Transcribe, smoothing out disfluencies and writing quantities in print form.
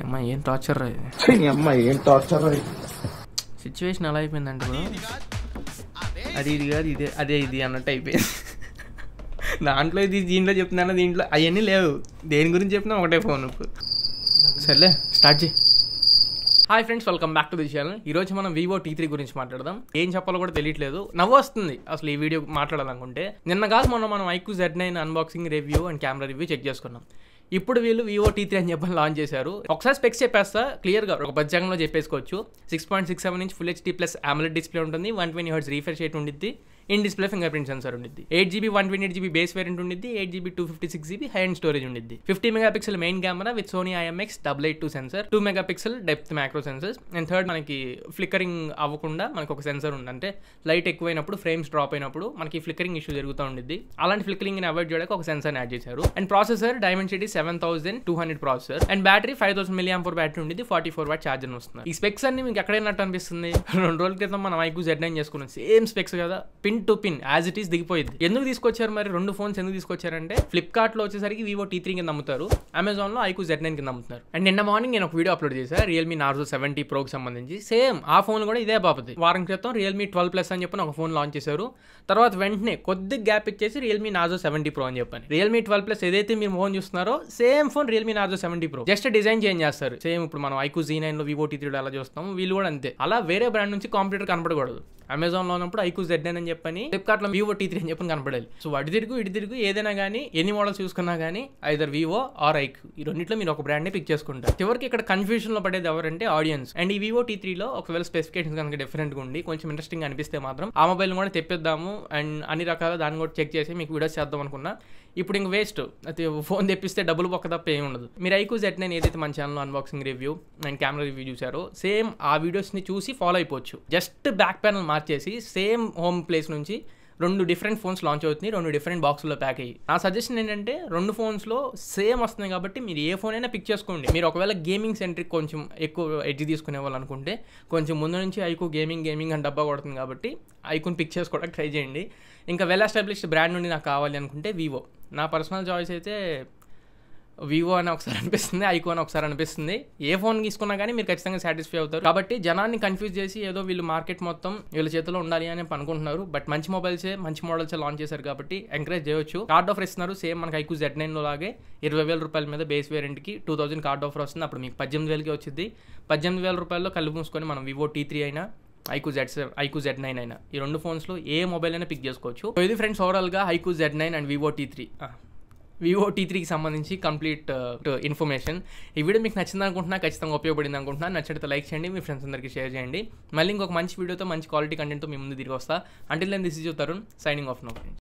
అమ్మా ఏం టార్చర్ రా ఇది. సిచ్యువేషన్ ఎలా అయిపోయిందంటే అది ఇది కాదు ఇదే అదే ఇది అన్నట్టు అయిపోయింది. దాంట్లో ఇది దీంట్లో చెప్తున్నాను, దీంట్లో అవన్నీ లేవు. దేని గురించి చెప్పినా ఒకటే ఫోన్. సర్లే స్టార్ట్ చేయి. Hi friends, welcome back to the channel. ఈరోజు మనం వివో T3 గురించి మాట్లాడదాం. ఏం చెప్పాలో కూడా తెలియట్లేదు, నవ్వు వస్తుంది అసలు ఈ వీడియో మాట్లాడాలనుకుంటే. నిన్న కాదు మొన్న మనం iQOO Z9 unboxing review and camera review check చేసుకున్నాం. ఇప్పుడు వీళ్ళు వివో T3 అని చెప్పని లాంచ్ చేశారు. ఒకసారి స్పెక్స్ చెప్పేస్తా క్లియర్గా, ఒక బడ్జెట్లో చెప్పేసుకోవచ్చు. 6.67 inch full HD plus AMOLED display ఉంటుంది. 120 Hz రీఫ్రెష్ రేట్ ఉంటుంది. In display finger print sensor ఉంటుంది. 8GB 128GB బేస్ వేరియంట్ ఉంటుంది. 8GB 256GB high and storage ఉంటుంది. 50 megapixel main camera with Sony IMX882 sensor, 2 megapixel depth macro sensors and third మనకి flickering అవ్వకుండా మనకు ఒక sensor ఉంది. అంటే లైట్ ఎక్కువైనప్పుడు ఫ్రేమ్స్ డ్రాప్ అయినప్పుడు మనకి ఫ్లిక్కరింగ్ ఇష్యూ జరుగుతూ ఉంటుంది. అలాంటి ఫ్లిక్కరింగ్ ని అవాయిడ్ చేయడానికి ఒక సెన్సర్ యాడ్ చేశారు. And processor Dimensity 7200 processor and battery 5000 mAh battery ఉంటుంది. 44 వాట్ ఛార్జర్ వస్తుంది. ఈ స్పెక్స్ అన్ని మీకు ఎక్కడైనట్టు అనిపిస్తుంది? 2 రోజుల క్రితం మనం iQOO Z9 చేసుకున్నాం, సేమ్ స్పెక్స్ కదా, pin to pin as it is దిగిపోయింది. ఎందుకు తీసుకొచ్చారు మరి? 2 ఫోన్స్ ఎందుకు తీసుకొచ్చారంటే ఫ్లిప్కార్ట్ లో వచ్చేసరికి వివో T3 కింద అమ్ముతారు, అమెజాన్ లో iQOO Z9 కింద అమ్ముతారు. అండ్ నిన్న మార్నింగ్ నేను ఒక వీడియో అప్లోడ్ చేశాను Realme Narzo 70 Pro కి సంబంధించి. సేమ్ ఆ ఫోన్ కూడా ఇదే బాపతి. వారం క్రితం Realme 12 Plus అని చెప్పి ఒక ఫోన్ లాంచ్ చేశారు. తర్వాత వెంటనే కొద్ది గ్యాప్ ఇచ్చేసి Realme Narzo 70 Pro అని చెప్పని. Realme 12 Plus ఏదైతే మీరు ఫోన్ చూస్తున్నారో same phone Realme Narzo 70 Pro, just design change చేస్తారు. సేమ్ ఇప్పుడు మనం iQOO Z9 లో వివో T3 లో ఎలా చూస్తాం, వీళ్ళు కూడా అంతే. అలా వేరే బ్రాండ్ నుంచి కాంపిటీటర్ కనపడకూడదు. అమెజాన్ లో ఉన్నప్పుడు iQOO Z9 అని చెప్పని, ఫ్లిప్కార్ట్ లో వివో T3 అని చెప్పని కనపడాలి. సో అటు తిరుగు ఏదైనా కానీ ఎన్ని మోడల్స్ చూసుకున్నా కానీ ఐదర్ వివో ఆర్ iQOO, ఈ రెండిట్లో మీరు ఒక బ్రాండ్ ని పిక్ చేసుకుంటారు. చివరికి ఇక్కడ కన్ఫ్యూజన్ లో పడేది ఎవరంటే ఆడియన్స్. అండ్ ఈ వివో T3 లో ఒకవేళ స్పెసిఫికేషన్స్ కనుక డిఫరెంట్ గా ఉండి కొంచెం ఇంట్రెస్టింగ్ అనిపిస్తే మాత్రం ఆ మొబైల్ కూడా తెప్పిద్దాము అండ్ అన్ని రకాల దాన్ని కూడా చెక్ చేసి మీకు వీడియోస్ చేద్దాం అనుకున్నా. ఇప్పుడు ఇంక వేస్ట్, అయితే ఫోన్ తెప్పిస్తే డబ్బులు పక్క తప్ప ఏమి ఉండదు. మీరు iQOO Z9 ఏదైతే మన ఛానల్లో unboxing review and camera review చూసారో సేమ్ ఆ వీడియోస్ని చూసి ఫాలో అయిపోవచ్చు. జస్ట్ బ్యాక్ ప్యానల్ మార్చేసి సేమ్ హోమ్ ప్లేస్ నుంచి 2 డిఫరెంట్ ఫోన్స్ లాంచ్ అవుతుంది, 2 డిఫరెంట్ బాక్స్లో ప్యాక్ అయ్యి. నా సజెషన్ ఏంటంటే 2 ఫోన్స్లో సేమ్ వస్తుంది కాబట్టి మీరు ఏ ఫోన్ అయినా పిక్ చేసుకోండి. మీరు ఒకవేళ గేమింగ్ సెంట్రిక్ కొంచెం ఎక్కువ ఎడ్జ్ తీసుకునే వాళ్ళు అనుకుంటే కొంచెం ముందు నుంచి iQOO గేమింగ్ అని డబ్బా కొడుతుంది కాబట్టి iQOOని పిక్ చేసుకోవడానికి ట్రై చేయండి. ఇంకా వెల్ ఎస్టాబ్లిష్డ్ బ్రాండ్ నుండి నాకు కావాలి అనుకుంటే వివో. నా పర్సనల్ చాయిస్ అయితే వివో అని ఒకసారి అనిపిస్తుంది, iQOO అని ఒకసారి అనిపిస్తుంది. ఏ ఫోన్ తీసుకున్నా కానీ మీరు ఖచ్చితంగా సాటిస్ఫై అవుతారు. కాబట్టి జనాన్ని కన్ఫ్యూజ్ చేసి ఏదో వీళ్ళు మార్కెట్ మొత్తం వీళ్ళ చేతిలో ఉండాలి అని అనుకుంటున్నారు. బట్ మంచి మొబైల్సే మంచి మోడల్సే లాంచ్ చేశారు కాబట్టి ఎంకరేజ్ చేయొచ్చు. కార్డ్ ఆఫర్ ఇస్తున్నారు సేమ్ మనకి iQOO Z9 లో లాగే 20,000 రూపాయల మీద బేస్ వేరియంట్కి 2000 కార్డ్ ఆఫర్ వస్తుంది. అప్పుడు మీకు 18,000కి వచ్చింది. 18,000 రూపాయల్లో కళ్ళు మూసుకొని మనం వివో T3 అయినా iQOO Z9 అయినా ఈ 2 ఫోన్స్లో ఏ మొబైల్ అయినా పిక్ చేసుకోవచ్చు. సో ఇది ఫ్రెండ్స్ ఓవరాల్గా iQOO Z9 అండ్ వివో T3కి సంబంధించి కంప్లీట్ ఇన్ఫర్మేషన్. ఈ వీడియో మీకు నచ్చింది అనుకుంటున్నా, ఖచ్చితంగా ఉపయోగపడింది అనుకుంటున్నా. నచ్చితే లైక్ చేయండి, మీ ఫ్రెండ్స్ అందరికీ షేర్ చేయండి. మళ్ళీ ఇంకొక మంచి వీడియోతో మంచి క్వాలిటీ కంటెంట్తో మీ ముందు తిరిగి వస్తా. Until then this is your Tarun signing off now friends.